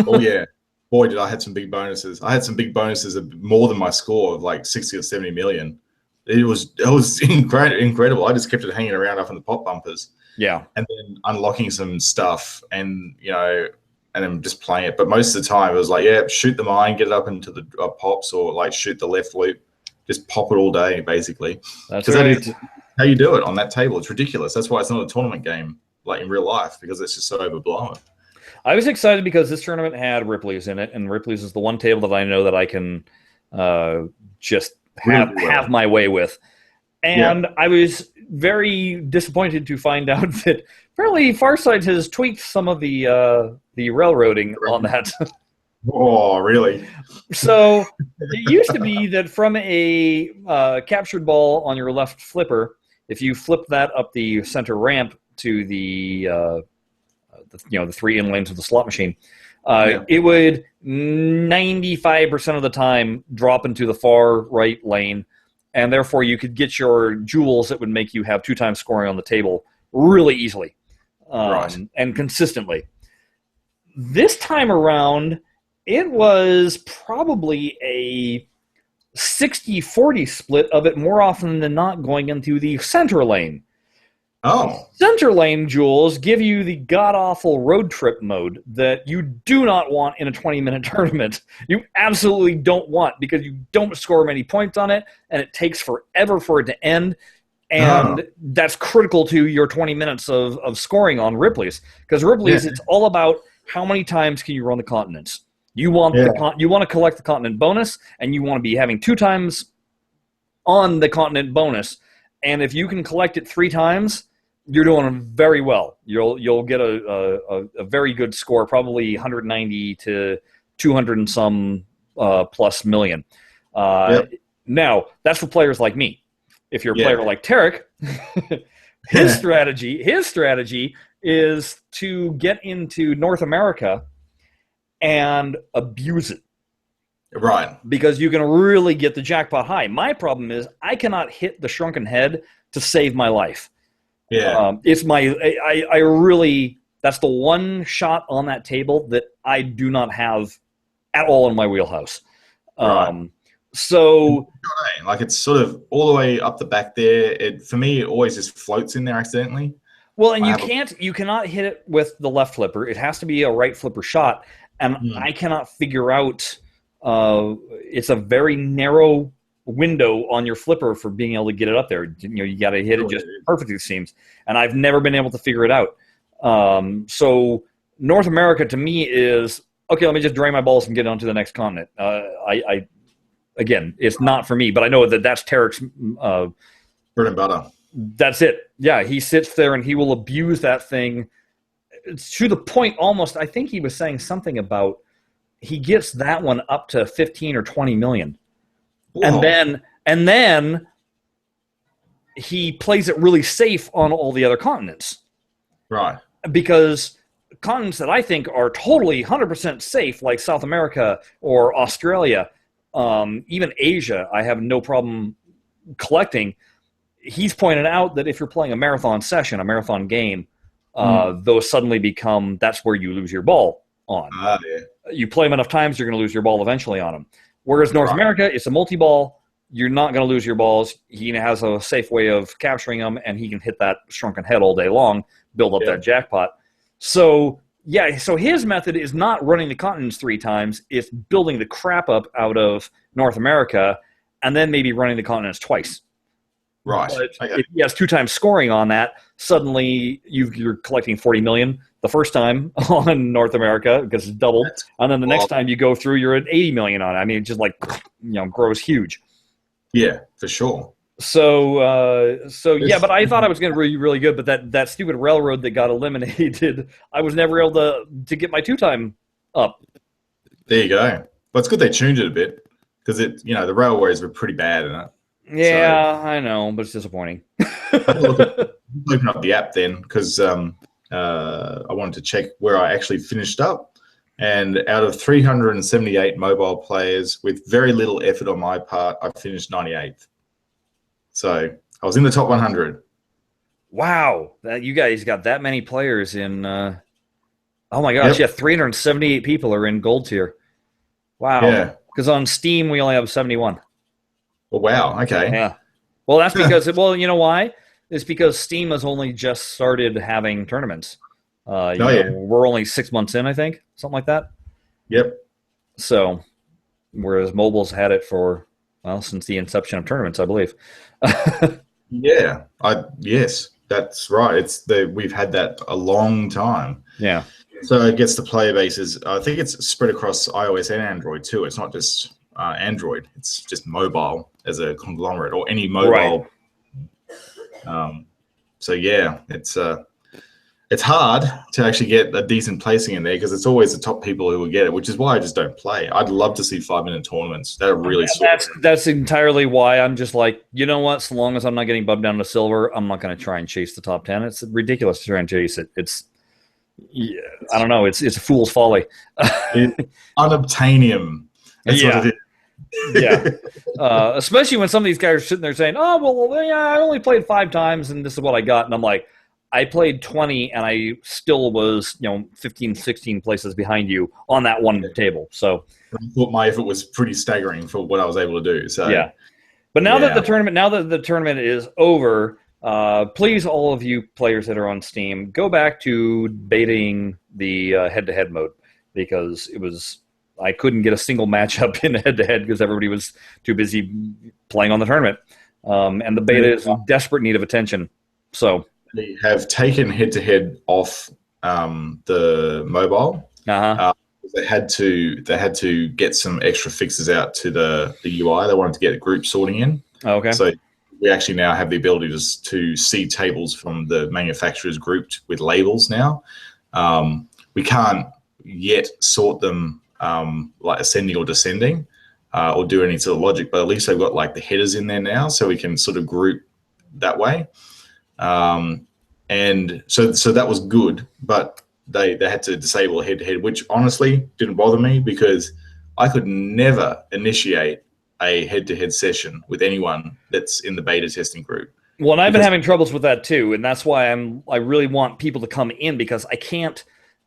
[SPEAKER 2] Oh yeah, boy, did I had some big bonuses. I had some big bonuses of more than my score of like 60 or 70 million. It was incredible. I just kept it hanging around up in the pop bumpers.
[SPEAKER 1] Yeah,
[SPEAKER 2] and then unlocking some stuff, and and I'm just playing it. But most of the time, it was like, yeah, shoot the mine, get it up into the pops, or like shoot the left loop, just pop it all day, basically.
[SPEAKER 1] That's right.
[SPEAKER 2] That is how you do it on that table. It's ridiculous. That's why it's not a tournament game like in real life, because it's just so overblown.
[SPEAKER 1] I was excited because this tournament had Ripley's in it, and Ripley's is the one table that I know that I can just have my way with. And I was very disappointed to find out that apparently Farsight has tweaked some of the railroading on that.
[SPEAKER 2] Oh, really?
[SPEAKER 1] So it used to be that from a captured ball on your left flipper, if you flip that up the center ramp to the 3 in lanes of the slot machine, it would 95% of the time drop into the far right lane, and therefore you could get your jewels that would make you have 2 times scoring on the table really easily and consistently. This time around, it was probably a 60-40 split of it more often than not going into the center lane.
[SPEAKER 2] Oh.
[SPEAKER 1] Center lane jewels give you the god-awful road trip mode that you do not want in a 20-minute tournament. You absolutely don't want, because you don't score many points on it, and it takes forever for it to end. And that's critical to your 20 minutes of scoring on Ripley's. Because Ripley's, it's all about how many times can you run the continents. You want you want to collect the continent bonus, and you want to be having 2 times on the continent bonus. And if you can collect it 3 times, you're doing very well. You'll get a very good score, probably 190 to 200 and some plus million. Now, that's for players like me. If you're a player like Tarek, his strategy is to get into North America and abuse it.
[SPEAKER 2] Right.
[SPEAKER 1] Because you can really get the jackpot high. My problem is I cannot hit the shrunken head to save my life.
[SPEAKER 2] Yeah.
[SPEAKER 1] I really, that's the one shot on that table that I do not have at all in my wheelhouse. So
[SPEAKER 2] like, it's sort of all the way up the back there. For me, it always just floats in there accidentally.
[SPEAKER 1] Well, and you cannot hit it with the left flipper. It has to be a right flipper shot. And I cannot figure out, it's a very narrow window on your flipper for being able to get it up there. You got to hit it just perfectly, it seems. And I've never been able to figure it out. So North America to me is, okay, let me just drain my balls and get on to the next continent. Again, it's not for me, but I know that that's Tarek's
[SPEAKER 2] bread and butter.
[SPEAKER 1] That's it. Yeah, he sits there and he will abuse that thing to the point almost, I think he was saying something about he gets that one up to 15 or 20 million. Whoa. And then he plays it really safe on all the other continents.
[SPEAKER 2] Right.
[SPEAKER 1] Because continents that I think are totally 100% safe, like South America or Australia, even Asia, I have no problem collecting. He's pointed out that if you're playing a marathon session, a marathon game, those suddenly become, that's where you lose your ball on. You play them enough times, you're going to lose your ball eventually on them. Whereas North America, it's a multi-ball. You're not going to lose your balls. He has a safe way of capturing them, and he can hit that shrunken head all day long, build up that jackpot. So, so his method is not running the continents 3 times. It's building the crap up out of North America, and then maybe running the continents twice.
[SPEAKER 2] Right.
[SPEAKER 1] But if he has 2 times scoring on that, suddenly you're collecting 40 million the first time on North America because it's doubled. And then the next time you go through, you're at 80 million on it. I mean, it just grows huge.
[SPEAKER 2] Yeah, for sure.
[SPEAKER 1] So but I thought I was going to be really good, but that stupid railroad that got eliminated, I was never able to get my 2 time up.
[SPEAKER 2] There you go. But it's good they tuned it a bit because the railways were pretty bad in it. So
[SPEAKER 1] Yeah, I know, but it's disappointing.
[SPEAKER 2] I had to open up the app then because I wanted to check where I actually finished up. And out of 378 mobile players, with very little effort on my part, I finished 98th. So I was in the top 100.
[SPEAKER 1] Wow, that you guys got that many players in. Oh my gosh, yeah,
[SPEAKER 2] Yep.
[SPEAKER 1] 378 people are in gold tier. Wow,
[SPEAKER 2] Yeah.
[SPEAKER 1] because on Steam we only have 71.
[SPEAKER 2] Well, wow. Okay.
[SPEAKER 1] Yeah. Well, that's because, well, you know why? It's because Steam has only just started having tournaments.
[SPEAKER 2] Oh, yeah.
[SPEAKER 1] We're only 6 months in, I think, something like that.
[SPEAKER 2] Yep.
[SPEAKER 1] So, whereas mobile's had it for, well, since the inception of tournaments, I believe.
[SPEAKER 2] Yeah. Yes, that's right. We've had that a long time.
[SPEAKER 1] Yeah.
[SPEAKER 2] So it gets the player bases. I think it's spread across iOS and Android too. It's not just Android. It's just mobile as a conglomerate or any
[SPEAKER 1] Right.
[SPEAKER 2] mobile. So yeah, it's hard to actually get a decent placing in there because it's always the top people who will get it, which is why I just don't play. I'd love to see 5-minute tournaments. That are really
[SPEAKER 1] That's entirely why I'm just like, you know what? So long as I'm not getting bumped down to silver, I'm not going to try and chase the top 10. It's ridiculous to try and chase it. Yeah, I don't know. It's a fool's folly.
[SPEAKER 2] unobtainium. That's
[SPEAKER 1] Yeah.
[SPEAKER 2] what it is.
[SPEAKER 1] Yeah. Especially when some of these guys are sitting there saying, oh, well, yeah, I only played 5 times and this is what I got. And I'm like, I played 20 and I still was, 15, 16 places behind you on that one table. So
[SPEAKER 2] I thought my effort was pretty staggering for what I was able to do. So
[SPEAKER 1] yeah. But now that the tournament is over, please, all of you players that are on Steam, go back to baiting the head-to-head mode because I couldn't get a single matchup in head-to-head because everybody was too busy playing on the tournament. And the beta is in desperate need of attention. So
[SPEAKER 2] they have taken head-to-head off the mobile. They had to get some extra fixes out to the UI. They wanted to get group sorting in.
[SPEAKER 1] Okay.
[SPEAKER 2] So we actually now have the ability to see tables from the manufacturers grouped with labels now. We can't yet sort them like ascending or descending or do any sort of logic, but at least they've got like the headers in there now, so we can sort of group that way. And so that was good, but they had to disable head-to-head, which honestly didn't bother me because I could never initiate a head-to-head session with anyone that's in the beta testing group.
[SPEAKER 1] Well, and I've been having troubles with that too, and that's why I really want people to come in because I can't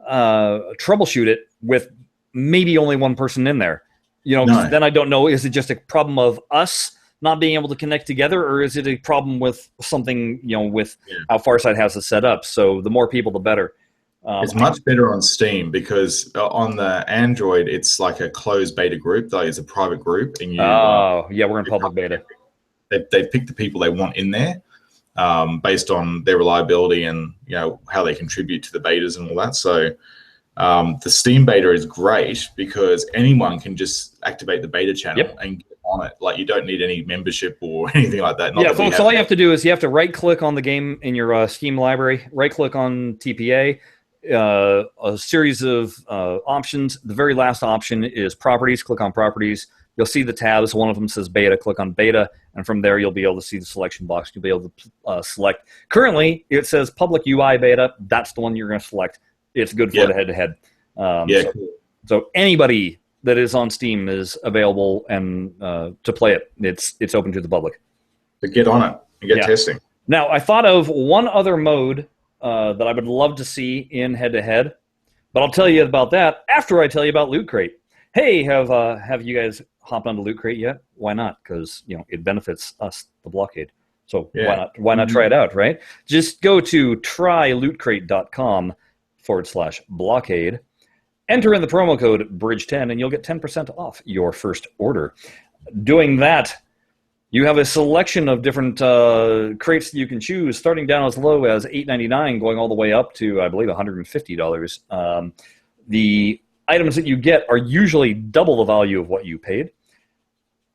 [SPEAKER 1] troubleshoot it with maybe only one person in there. Then I don't know, is it just a problem of us not being able to connect together, or is it a problem with something, with how Farsight has it set up? So the more people, the better.
[SPEAKER 2] It's much better on Steam because on the Android, it's like a closed beta group, though it's a private group. And
[SPEAKER 1] we're in public beta.
[SPEAKER 2] They've picked the people they want in there based on their reliability and how they contribute to the betas and all that. So the Steam beta is great because anyone can just activate the beta channel and get on it. Like you don't need any membership or anything like that.
[SPEAKER 1] Folks, all you have to do is you have to right-click on the game in your Steam library, right-click on TPA, a series of options. The very last option is properties. Click on properties. You'll see the tabs. One of them says beta. Click on beta, and from there you'll be able to see the selection box. You'll be able to select. Currently, it says public UI beta. That's the one you're going to select. It's good for the head-to-head.
[SPEAKER 2] Cool.
[SPEAKER 1] So anybody that is on Steam is available and to play it. It's open to the public.
[SPEAKER 2] But get on it and get testing.
[SPEAKER 1] Now, I thought of one other mode that I would love to see in head-to-head, but I'll tell you about that after I tell you about Loot Crate. Hey, have you guys hopped onto Loot Crate yet? Why not? Because it benefits us, the BlahCade. So why not try it out, right? Just go to trylootcrate.com/BlahCade. Enter in the promo code BRIDGE10 and you'll get 10% off your first order. Doing that, you have a selection of different crates that you can choose, starting down as low as $8.99, going all the way up to, I believe, $150. The items that you get are usually double the value of what you paid.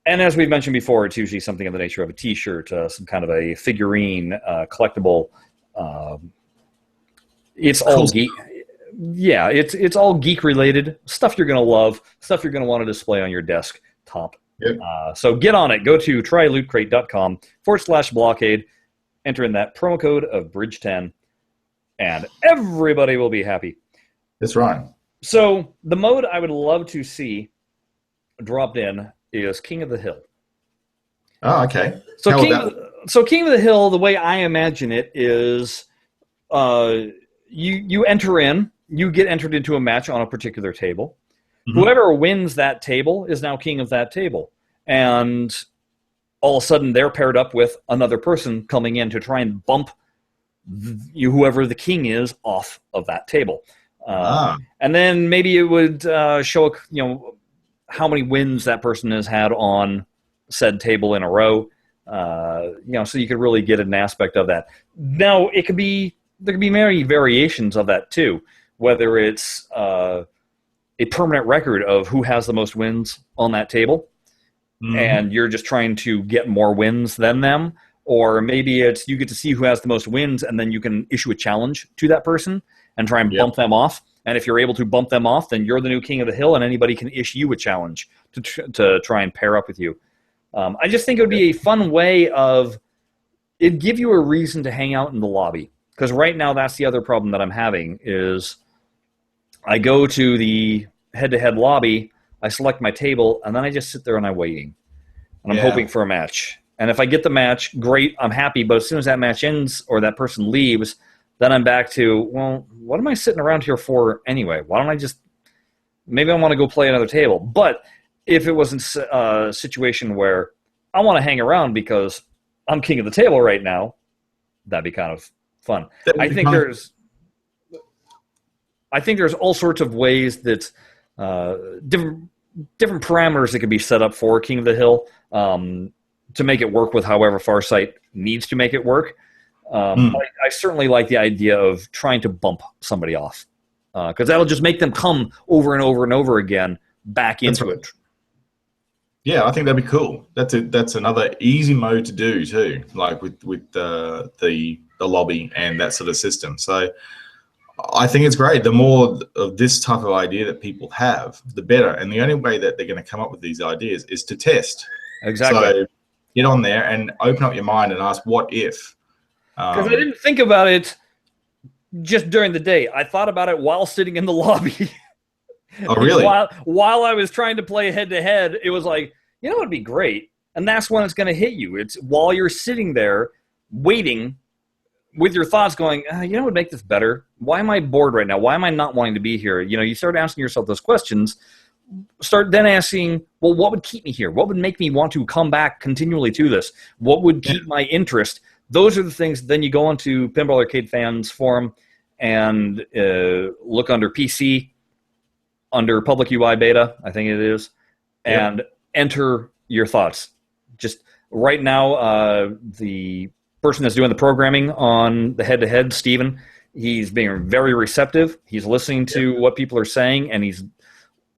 [SPEAKER 1] And as we've mentioned before, it's usually something in the nature of a T-shirt, some kind of a figurine, collectible. It's all geek. Yeah, it's all geek related stuff you're going to love, stuff you're going to want to display on your desk, top
[SPEAKER 2] Yep.
[SPEAKER 1] So get on it. Go to trylootcrate.com/BlahCade. Enter in that promo code of Bridge10, and everybody will be happy.
[SPEAKER 2] That's right.
[SPEAKER 1] So the mode I would love to see dropped in is King of the Hill.
[SPEAKER 2] Oh, okay.
[SPEAKER 1] So King of the Hill, the way I imagine it is, you enter in, you get entered into a match on a particular table. Mm-hmm. Whoever wins that table is now king of that table, and all of a sudden they're paired up with another person coming in to try and bump whoever the king is off of that table. And then maybe it would show, how many wins that person has had on said table in a row. So you could really get an aspect of that. Now, there could be many variations of that too, whether it's a permanent record of who has the most wins on that table, and you're just trying to get more wins than them, or maybe it's you get to see who has the most wins, and then you can issue a challenge to that person and try and bump them off. And if you're able to bump them off, then you're the new king of the hill, and anybody can issue you a challenge to try and pair up with you. I just think it would be a fun way of it'd give you a reason to hang out in the lobby, because right now that's the other problem that I'm having is I go to the head-to-head lobby, I select my table, and then I just sit there and I'm waiting. And I'm hoping for a match. And if I get the match, great, I'm happy. But as soon as that match ends or that person leaves, then I'm back to, well, what am I sitting around here for anyway? Why don't I just – maybe I want to go play another table. But if it was a situation where I want to hang around because I'm king of the table right now, that'd be kind of fun. I think there's all sorts of ways that different parameters that could be set up for King of the Hill to make it work with however Farsight needs to make it work. I certainly like the idea of trying to bump somebody off because that'll just make them come over and over and over again back into it.
[SPEAKER 2] Yeah, I think that'd be cool. That's another easy mode to do too, like with the lobby and that sort of system. So I think it's great. The more of this type of idea that people have, the better. And the only way that they're going to come up with these ideas is to test.
[SPEAKER 1] Exactly.
[SPEAKER 2] So get on there and open up your mind and ask, what if?
[SPEAKER 1] Because I didn't think about it just during the day. I thought about it while sitting in the lobby.
[SPEAKER 2] Oh, really?
[SPEAKER 1] While I was trying to play head-to-head, it was like, it'd be great. And that's when it's going to hit you. It's while you're sitting there waiting with your thoughts going, what would make this better? Why am I bored right now? Why am I not wanting to be here? You start asking yourself those questions. Start then asking, well, what would keep me here? What would make me want to come back continually to this? What would keep my interest? Those are the things. Then you go onto Pinball Arcade Fans Forum and look under PC, under Public UI Beta, I think it is, and enter your thoughts. Just right now, the person that's doing the programming on the head-to-head, Steven, he's being very receptive. He's listening to what people are saying, and he's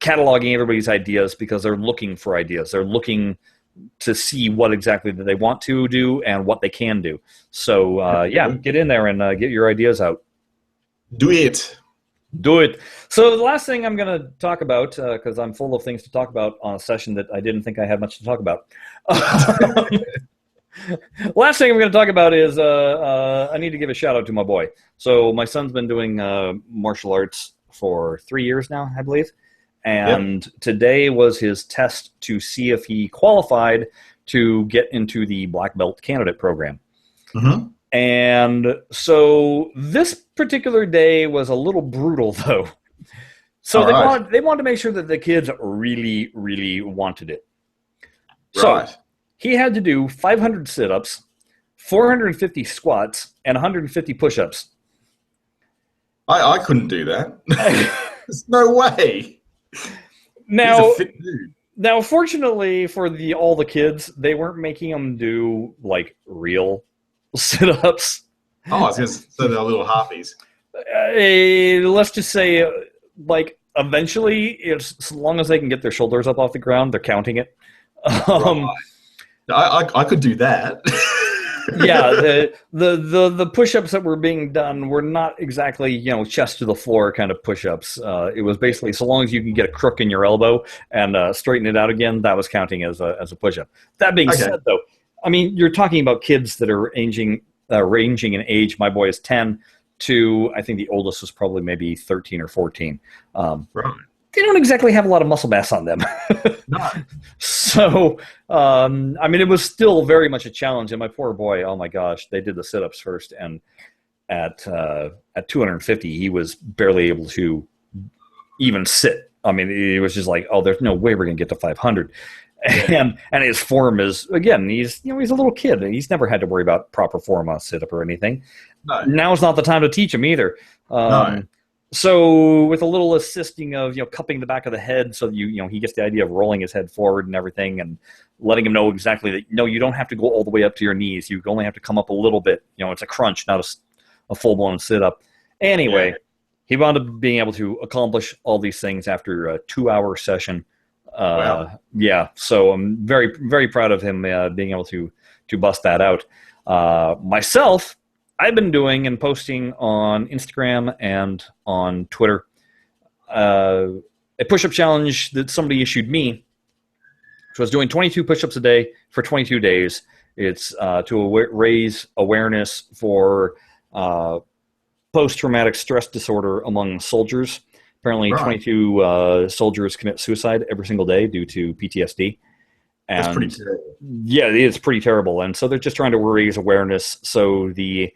[SPEAKER 1] cataloging everybody's ideas because they're looking for ideas. They're looking to see what exactly that they want to do and what they can do. So, get in there and get your ideas out.
[SPEAKER 2] Do it.
[SPEAKER 1] Do it. So the last thing I'm going to talk about, because I'm full of things to talk about on a session that I didn't think I had much to talk about. Last thing I'm going to talk about is I need to give a shout out to my boy. So my son's been doing martial arts for 3 years now, I believe. And today was his test to see if he qualified to get into the Black Belt candidate program. Mm-hmm. And so this particular day was a little brutal, though. So they wanted to make sure that the kids really, really wanted it.
[SPEAKER 2] Right.
[SPEAKER 1] So he had to do 500 sit-ups, 450 squats, and 150 push-ups.
[SPEAKER 2] I couldn't do that. There's no way.
[SPEAKER 1] Now,
[SPEAKER 2] he's a fit dude.
[SPEAKER 1] Now, fortunately for all the kids, they weren't making them do like real sit-ups.
[SPEAKER 2] Oh, I was going to say they're little harpies.
[SPEAKER 1] Let's just say, like, eventually, as long as they can get their shoulders up off the ground, they're counting it.
[SPEAKER 2] Right. I could do that.
[SPEAKER 1] Yeah, the push-ups that were being done were not exactly, chest to the floor kind of push-ups. It was basically so long as you can get a crook in your elbow and straighten it out again, that was counting as a push-up. That being
[SPEAKER 2] Okay.
[SPEAKER 1] said, though, I mean, you're talking about kids that are ranging in age. My boy is 10 to, I think the oldest was probably maybe 13 or 14.
[SPEAKER 2] Right.
[SPEAKER 1] They don't exactly have a lot of muscle mass on them.
[SPEAKER 2] No.
[SPEAKER 1] So, I mean, it was still very much a challenge. And my poor boy, oh my gosh, they did the sit-ups first, and at 250, he was barely able to even sit. I mean, it was just like, oh, there's no way we're gonna get to 500.
[SPEAKER 2] Yeah.
[SPEAKER 1] And his form is, again, he's a little kid. He's never had to worry about proper form on sit-up or anything.
[SPEAKER 2] No.
[SPEAKER 1] Now's not the time to teach him either.
[SPEAKER 2] No.
[SPEAKER 1] So with a little assisting of cupping the back of the head, so he gets the idea of rolling his head forward and everything, and letting him know exactly that no, you don't have to go all the way up to your knees. You only have to come up a little bit. It's a crunch, not a full blown sit up. Anyway,
[SPEAKER 2] Yeah.
[SPEAKER 1] he wound up being able to accomplish all these things after a 2-hour session.
[SPEAKER 2] Wow.
[SPEAKER 1] Yeah, so I'm very very proud of him being able to bust that out. Myself, I've been doing and posting on Instagram and on Twitter a push-up challenge that somebody issued me. So I was doing 22 push-ups a day for 22 days. It's to raise awareness for post-traumatic stress disorder among soldiers. Apparently,
[SPEAKER 2] Right.
[SPEAKER 1] 22 soldiers commit suicide every single day due to PTSD.
[SPEAKER 2] That's
[SPEAKER 1] And
[SPEAKER 2] pretty terrible.
[SPEAKER 1] yeah, it is pretty terrible. And so they're just trying to raise awareness. So the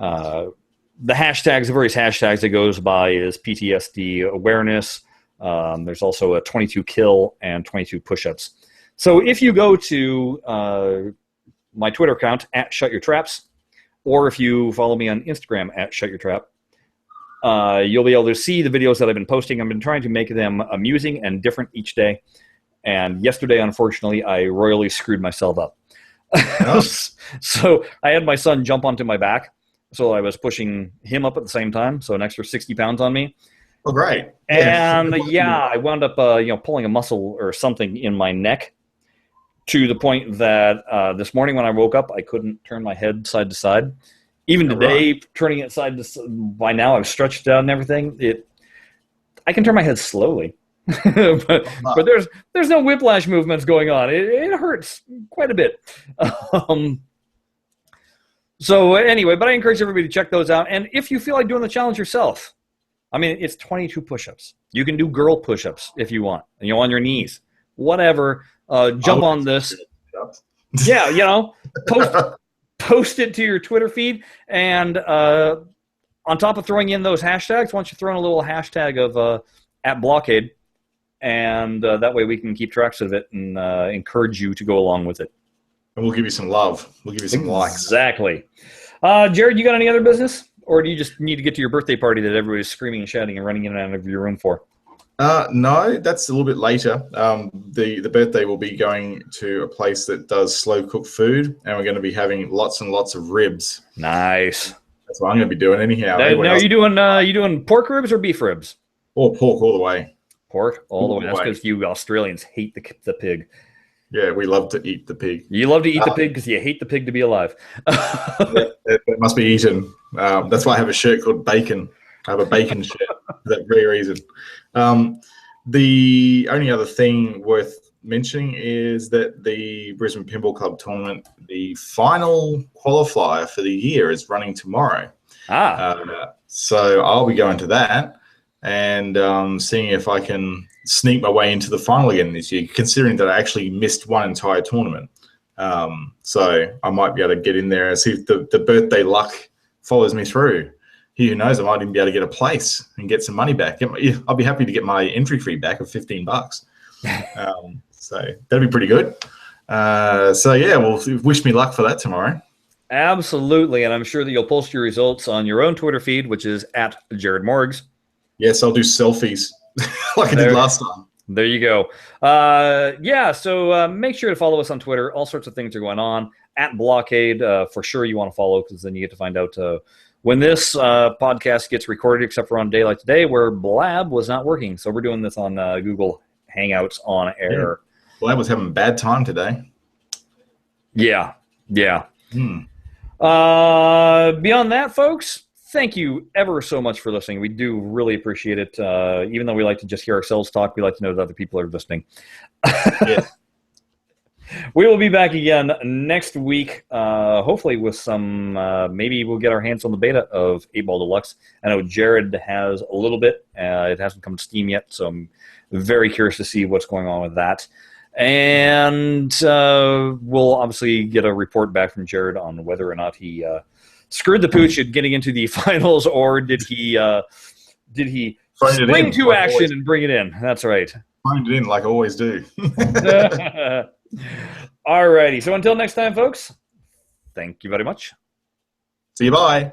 [SPEAKER 1] hashtags, the various hashtags it goes by is PTSD awareness. There's also a 22 kill and 22 push-ups. So if you go to my Twitter account at Shut Your Traps, or if you follow me on Instagram at Shut Your Trap, you'll be able to see the videos that I've been posting. I've been trying to make them amusing and different each day. And yesterday, unfortunately, I royally screwed myself up.
[SPEAKER 2] Oh.
[SPEAKER 1] So I had my son jump onto my back. So I was pushing him up at the same time. So an extra 60 pounds on me.
[SPEAKER 2] Oh, great.
[SPEAKER 1] And I wound up, pulling a muscle or something in my neck to the point that this morning when I woke up, I couldn't turn my head side to side. Even today, turning it side to side, by now I've stretched it out and everything. I can turn my head slowly. but there's no whiplash movements going on. It hurts quite a bit. So anyway, but I encourage everybody to check those out. And if you feel like doing the challenge yourself, I mean, it's 22 push-ups. You can do girl push-ups if you want, on your knees, whatever. Jump on this. Yeah, post it to your Twitter feed, and on top of throwing in those hashtags, why don't you throw in a little hashtag of at BlahCade, and that way we can keep tracks of it and encourage you to go along with it.
[SPEAKER 2] And we'll give you some love. We'll give you some likes.
[SPEAKER 1] Exactly. Jared, you got any other business? Or do you just need to get to your birthday party that everybody's screaming and shouting and running in and out of your room for?
[SPEAKER 2] No, that's a little bit later. The birthday will be going to a place that does slow cooked food, and we're going to be having lots and lots of ribs.
[SPEAKER 1] Nice.
[SPEAKER 2] That's what I'm going to be doing anyhow.
[SPEAKER 1] Now are you doing pork ribs or beef ribs?
[SPEAKER 2] Or pork all the way.
[SPEAKER 1] Pork all the way. That's because you Australians hate the pig.
[SPEAKER 2] Yeah, we love to eat the pig.
[SPEAKER 1] You love to eat the pig because you hate the pig to be alive.
[SPEAKER 2] It must be eaten. That's why I have a shirt called Bacon. I have a bacon shirt for that very reason. The only other thing worth mentioning is that the Brisbane Pinball Club tournament, the final qualifier for the year, is running tomorrow. So I'll be going to that and seeing if I can sneak my way into the final again this year, considering that I actually missed one entire tournament. So I might be able to get in there and see if the birthday luck follows me through. Who knows, I might even be able to get a place and get some money back. I'll be happy to get my entry fee back of $15. So that'd be pretty good. So yeah, well, wish me luck for that tomorrow.
[SPEAKER 1] Absolutely, and I'm sure that you'll post your results on your own Twitter feed, which is at Jared Morgs.
[SPEAKER 2] Yes, I'll do selfies like I did last time.
[SPEAKER 1] There you go. So make sure to follow us on Twitter. All sorts of things are going on. At BlahCade, for sure you want to follow, because then you get to find out when this podcast gets recorded, except for on a day like today where Blab was not working. So we're doing this on Google Hangouts on air.
[SPEAKER 2] Yeah. Blab was having a bad time today.
[SPEAKER 1] Yeah. Beyond that, folks, thank you ever so much for listening. We do really appreciate it. Even though we like to just hear ourselves talk, we like to know that other people are listening.
[SPEAKER 2] Yes.
[SPEAKER 1] We will be back again next week, hopefully with some, maybe we'll get our hands on the beta of 8-Ball Deluxe. I know Jared has a little bit. It hasn't come to Steam yet, so I'm very curious to see what's going on with that. And we'll obviously get a report back from Jared on whether or not he screwed the pooch at getting into the finals, or did he spring to action and bring it in. That's right.
[SPEAKER 2] Phoned it in like I always do.
[SPEAKER 1] Alrighty. So until next time, folks, thank you very much.
[SPEAKER 2] See you, bye.